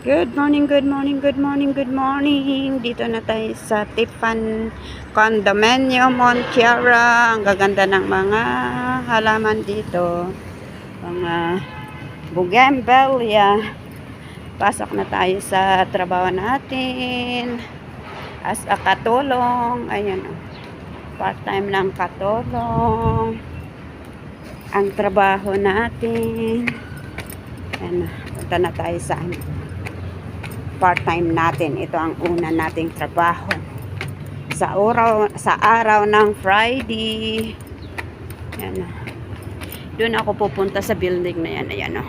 Good morning, good morning, good morning, good morning. Dito na tayo sa Tiffan Condominium, Montiara. Ang gaganda ng mga halaman dito. Mga bougainvillea. Pasok na tayo sa trabaho natin. As a katulong. Ayan o. Part-time lang katulong. Ang trabaho natin. Ayan, punta na tayo sa part-time natin. Ito ang una nating trabaho sa araw ng Friday. Yan. Doon ako pupunta sa building na yan. Ayan o.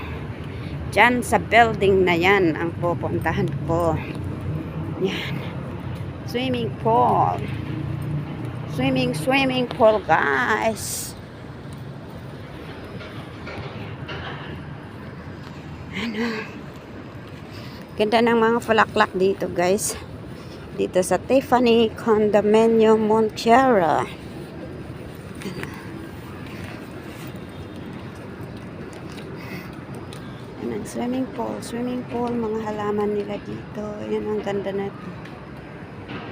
Diyan sa building na yan ang pupuntahan ko. Yan. Swimming pool. Swimming pool, guys. Ano? Ganda ng mga falaklak dito, guys. Dito sa Tiffany Condominium, Montiara. Yan ang swimming pool, mga halaman nila dito. Yan ang ganda na.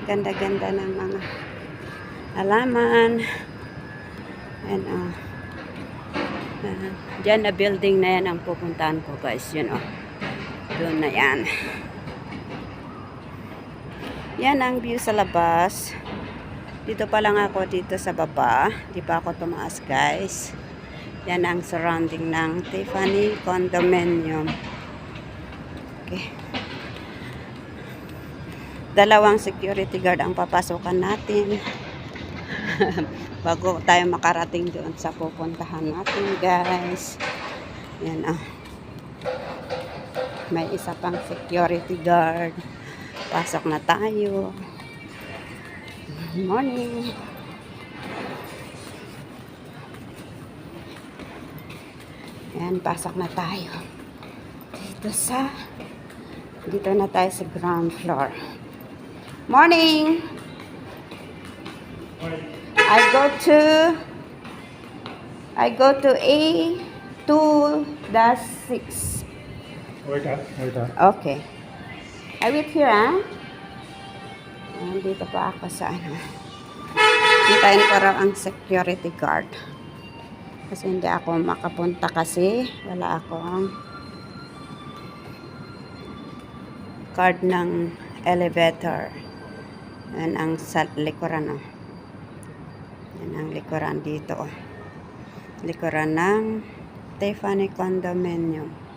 Ganda-ganda ng mga halaman. Yan dyan na building na yan ang pupuntahan ko, guys. Yun doon na yan. Yan ang view sa labas. Dito pa lang ako dito sa baba. Di pa ako tumaas, guys. Yan ang surrounding ng Tiffany Condominium. Okay. Dalawang security guard ang papasokan natin. Bago tayo makarating doon sa pupuntahan natin, guys. Yan may isa pang security guard. Pasok na tayo. Good morning. Yan, pasok na tayo. Dito na tayo sa ground floor. Morning! I go to A2-6. Wait. Okay. I wait here, Dito pa ako sa Hintayin ko raw ang security guard. Kasi hindi ako makapunta kasi wala akong card ng elevator. Yan ang sa likuran, Yan ang likuran dito, Likuran ng Tiffany Condominium.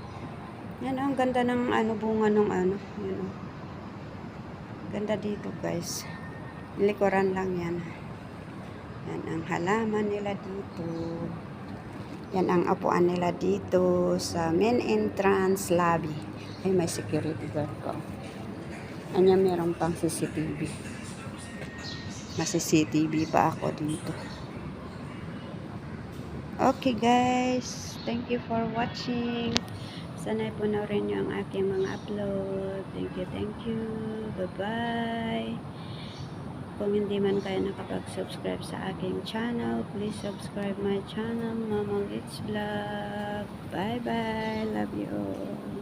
Yan ang ganda ng bunga ng Yan Ganda dito, guys. Likuran lang yan. Yan ang halaman nila dito. Yan ang upuan nila dito sa main entrance lobby. Ay, may security guard ko. Anya, meron pang CCTV. Mas CCTV pa ako dito. Okay, guys. Thank you for watching. Sana ipunoorin nyo ang aking mga upload. Thank you. Bye-bye. Kung hindi man kayo nakapag-subscribe sa aking channel, please subscribe my channel, Mama Litz Vlog. Bye-bye. Love you all.